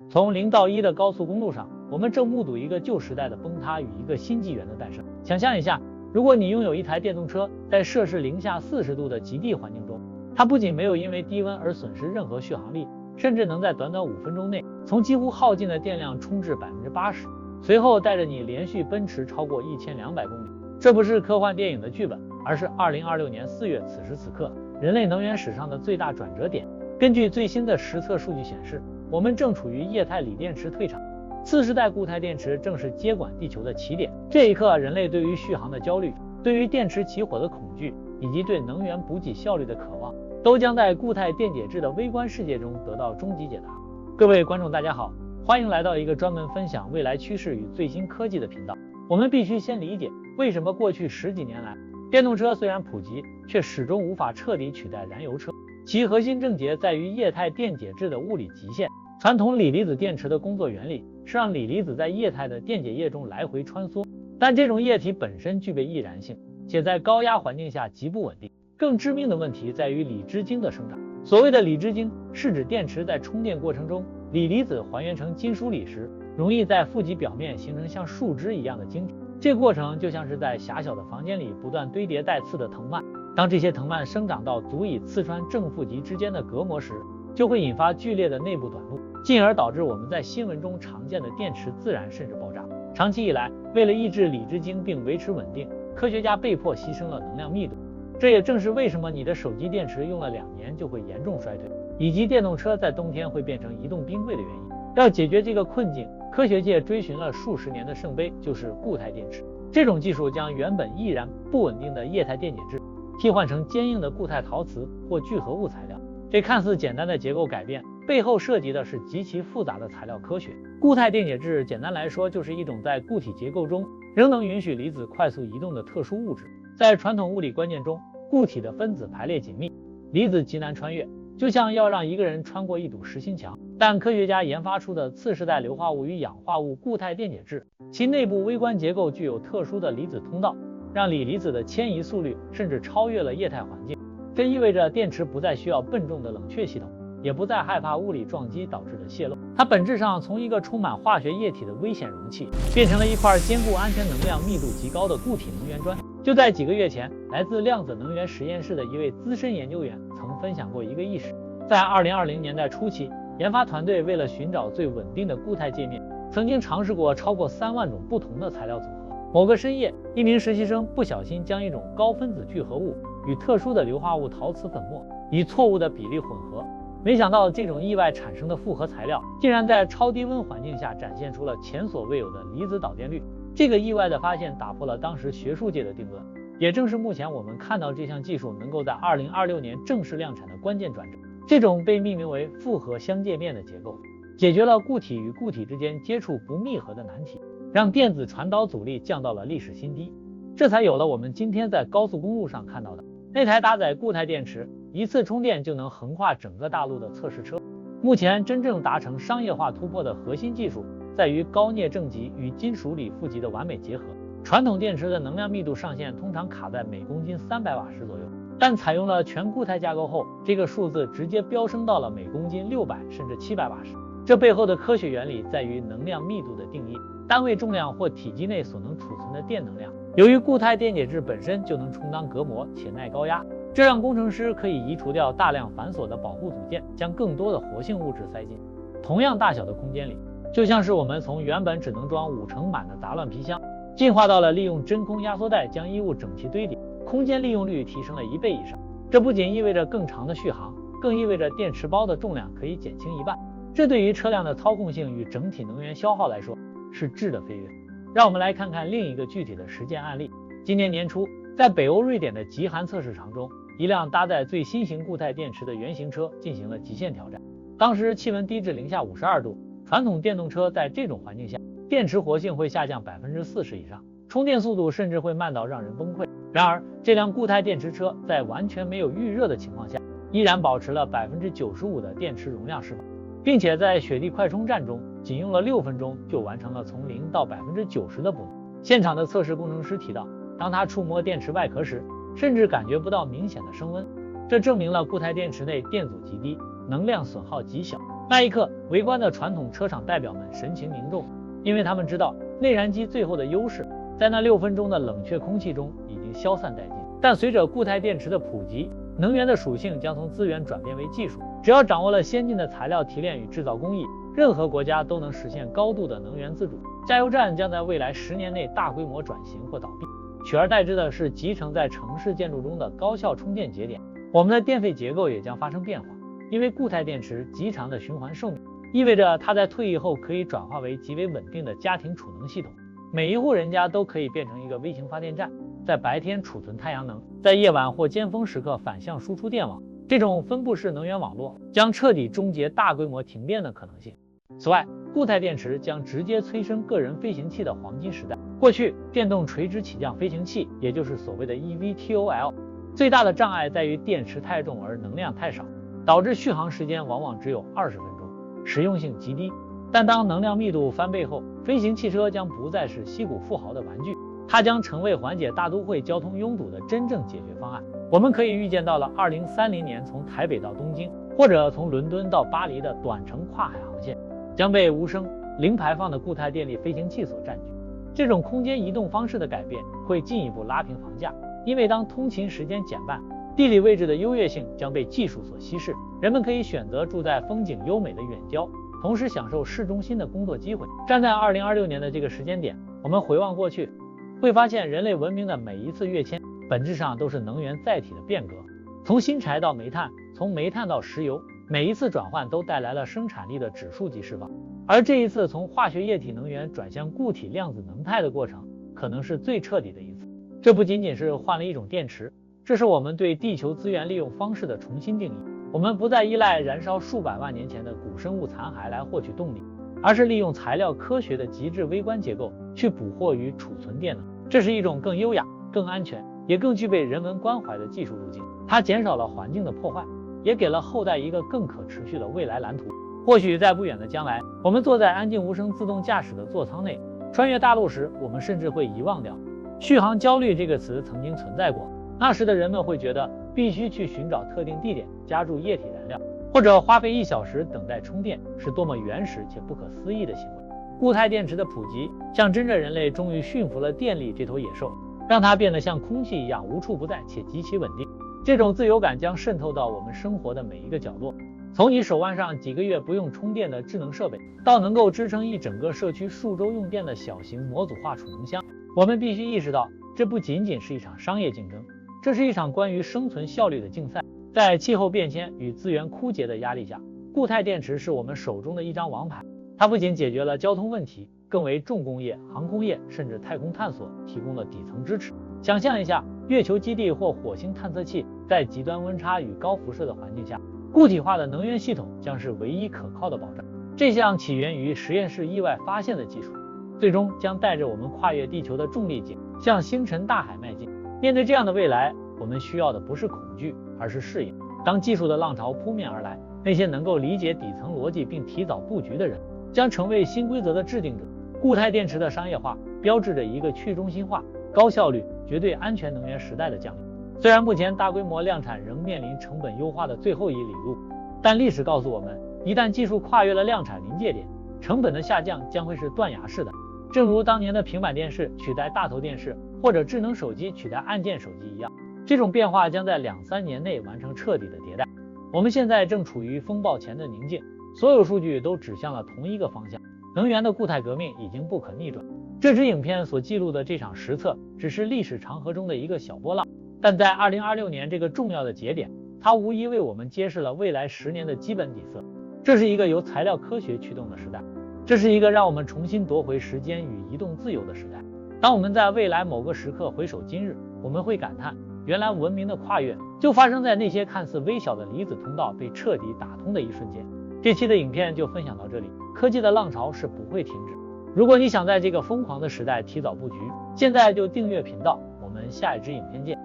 从0到1的高速公路上，我们正目睹一个旧时代的崩塌与一个新纪元的诞生。想象一下，如果你拥有一台电动车，在摄氏零下40度的极地环境中，它不仅没有因为低温而损失任何续航力，甚至能在短短5分钟内从几乎耗尽的电量充至80%，随后带着你连续奔驰超过1200公里。这不是科幻电影的剧本，而是2026年4月此时此刻人类能源史上的最大转折点。根据最新的实测数据显示，我们正处于液态锂电池退场，次世代固态电池正是接管地球的起点。这一刻，人类对于续航的焦虑，对于电池起火的恐惧，以及对能源补给效率的渴望，都将在固态电解质的微观世界中得到终极解答。各位观众大家好，欢迎来到一个专门分享未来趋势与最新科技的频道。我们必须先理解，为什么过去10几年来，电动车虽然普及，却始终无法彻底取代燃油车。其核心症结在于液态电解质的物理极限。传统锂离子电池的工作原理是让锂离子在液态的电解液中来回穿梭，但这种液体本身具备易燃性，且在高压环境下极不稳定。更致命的问题在于锂之晶的生长。所谓的锂之晶，是指电池在充电过程中，锂离子还原成金属锂时，容易在负极表面形成像树枝一样的晶体。这过程就像是在狭小的房间里不断堆叠带刺的藤蔓，当这些藤蔓生长到足以刺穿正负极之间的隔膜时，就会引发剧烈的内部短路，进而导致我们在新闻中常见的电池自燃甚至爆炸。长期以来，为了抑制锂之晶并维持稳定，科学家被迫牺牲了能量密度。这也正是为什么你的手机电池用了2年就会严重衰退，以及电动车在冬天会变成移动冰柜的原因。要解决这个困境，科学界追寻了数十年的圣杯，就是固态电池。这种技术将原本易燃不稳定的液态电解质替换成坚硬的固态陶瓷或聚合物材料。这看似简单的结构改变，背后涉及的是极其复杂的材料科学。固态电解质简单来说就是一种在固体结构中仍能允许离子快速移动的特殊物质。在传统物理观念中，固体的分子排列紧密，离子极难穿越，就像要让一个人穿过一堵实心墙。但科学家研发出的次世代硫化物与氧化物固态电解质，其内部微观结构具有特殊的离子通道，让锂离子的迁移速率甚至超越了液态环境。这意味着电池不再需要笨重的冷却系统，也不再害怕物理撞击导致的泄漏。它本质上从一个充满化学液体的危险容器，变成了一块坚固、安全、能量密度极高的固体能源砖。就在几个月前，来自量子能源实验室的一位资深研究员曾分享过一个轶事。在2020年代初期，研发团队为了寻找最稳定的固态界面，曾经尝试过超过3万种不同的材料组合。某个深夜，一名实习生不小心将一种高分子聚合物与特殊的硫化物陶瓷粉末以错误的比例混合，没想到这种意外产生的复合材料竟然在超低温环境下展现出了前所未有的离子导电率。这个意外的发现打破了当时学术界的定论，也正是目前我们看到这项技术能够在2026年正式量产的关键转折。这种被命名为复合相界面的结构，解决了固体与固体之间接触不密合的难题，让电子传导阻力降到了历史新低。这才有了我们今天在高速公路上看到的那台搭载固态电池，一次充电就能横跨整个大陆的测试车。目前真正达成商业化突破的核心技术在于高镍正极与金属锂负极的完美结合。传统电池的能量密度上限通常卡在每公斤300瓦时左右，但采用了全固态架构后，这个数字直接飙升到了每公斤600甚至700瓦时。这背后的科学原理在于能量密度的定义，单位重量或体积内所能储存的电能量。由于固态电解质本身就能充当隔膜且耐高压，这让工程师可以移除掉大量繁琐的保护组件，将更多的活性物质塞进同样大小的空间里。就像是我们从原本只能装5成满的杂乱皮箱，进化到了利用真空压缩袋将衣物整齐堆叠，空间利用率提升了1倍以上。这不仅意味着更长的续航，更意味着电池包的重量可以减轻1半。这对于车辆的操控性与整体能源消耗来说是质的飞跃。让我们来看看另一个具体的实践案例。今年年初，在北欧瑞典的极寒测试场中，一辆搭载最新型固态电池的原型车进行了极限挑战。当时气温低至零下52度，传统电动车在这种环境下，电池活性会下降40%以上，充电速度甚至会慢到让人崩溃。然而，这辆固态电池车在完全没有预热的情况下，依然保持了95%的电池容量释放，并且在雪地快充站中仅用了6分钟就完成了从0到90%的补能。现场的测试工程师提到，当他触摸电池外壳时，甚至感觉不到明显的升温。这证明了固态电池内电阻极低，能量损耗极小。那一刻，围观的传统车厂代表们神情凝重，因为他们知道内燃机最后的优势在那6分钟的冷却空气中已经消散殆尽。但随着固态电池的普及，能源的属性将从资源转变为技术。只要掌握了先进的材料提炼与制造工艺，任何国家都能实现高度的能源自主。加油站将在未来10年内大规模转型或倒闭，取而代之的是集成在城市建筑中的高效充电节点。我们的电费结构也将发生变化，因为固态电池极长的循环寿命，意味着它在退役后可以转化为极为稳定的家庭储能系统。每一户人家都可以变成一个微型发电站，在白天储存太阳能，在夜晚或尖峰时刻反向输出电网。这种分布式能源网络将彻底终结大规模停电的可能性。此外，固态电池将直接催生个人飞行器的黄金时代。过去，电动垂直起降飞行器，也就是所谓的 eVTOL， 最大的障碍在于电池太重而能量太少，导致续航时间往往只有20分钟，实用性极低。但当能量密度翻倍后，飞行汽车将不再是矽谷富豪的玩具，它将成为缓解大都会交通拥堵的真正解决方案。我们可以预见到了2030年从台北到东京，或者从伦敦到巴黎的短程跨海航线将被无声、零排放的固态电力飞行器所占据。这种空间移动方式的改变会进一步拉平房价，因为当通勤时间减半，地理位置的优越性将被技术所稀释。人们可以选择住在风景优美的远郊，同时享受市中心的工作机会。站在2026年的这个时间点，我们回望过去，会发现人类文明的每一次跃迁本质上都是能源载体的变革。从新柴到煤炭，从煤炭到石油，每一次转换都带来了生产力的指数级释放。而这一次从化学液体能源转向固体量子能态的过程，可能是最彻底的一次。这不仅仅是换了一种电池，这是我们对地球资源利用方式的重新定义。我们不再依赖燃烧数百万年前的古生物残骸来获取动力，而是利用材料科学的极致微观结构去捕获与储存电能。这是一种更优雅、更安全，也更具备人文关怀的技术路径。它减少了环境的破坏，也给了后代一个更可持续的未来蓝图。或许在不远的将来，我们坐在安静无声自动驾驶的座舱内，穿越大陆时，我们甚至会遗忘掉续航焦虑这个词曾经存在过。那时的人们会觉得必须去寻找特定地点加注液体燃料，或者花费1小时等待充电，是多么原始且不可思议的行为。固态电池的普及象征着人类终于驯服了电力这头野兽，让它变得像空气一样无处不在且极其稳定。这种自由感将渗透到我们生活的每一个角落，从你手腕上几个月不用充电的智能设备，到能够支撑一整个社区数周用电的小型模组化储能箱。我们必须意识到，这不仅仅是一场商业竞争，这是一场关于生存效率的竞赛。在气候变迁与资源枯竭的压力下，固态电池是我们手中的一张王牌。它不仅解决了交通问题，更为重工业、航空业甚至太空探索提供了底层支持。想象一下，月球基地或火星探测器在极端温差与高辐射的环境下，固体化的能源系统将是唯一可靠的保障。这项起源于实验室意外发现的技术，最终将带着我们跨越地球的重力井，向星辰大海迈进。面对这样的未来，我们需要的不是恐惧，而是适应。当技术的浪潮扑面而来，那些能够理解底层逻辑并提早布局的人，将成为新规则的制定者。固态电池的商业化标志着一个去中心化、高效率、绝对安全能源时代的降临。虽然目前大规模量产仍面临成本优化的最后一里路，但历史告诉我们，一旦技术跨越了量产临界点，成本的下降将会是断崖式的。正如当年的平板电视取代大头电视，或者智能手机取代按键手机一样，这种变化将在2-3年内完成彻底的迭代。我们现在正处于风暴前的宁静，所有数据都指向了同一个方向，能源的固态革命已经不可逆转。这支影片所记录的这场实测只是历史长河中的一个小波浪，但在2026年这个重要的节点，它无疑为我们揭示了未来10年的基本底色。这是一个由材料科学驱动的时代，这是一个让我们重新夺回时间与移动自由的时代。当我们在未来某个时刻回首今日，我们会感叹，原来文明的跨越就发生在那些看似微小的离子通道被彻底打通的一瞬间。这期的影片就分享到这里，科技的浪潮是不会停止。如果你想在这个疯狂的时代提早布局，现在就订阅频道，我们下一支影片见。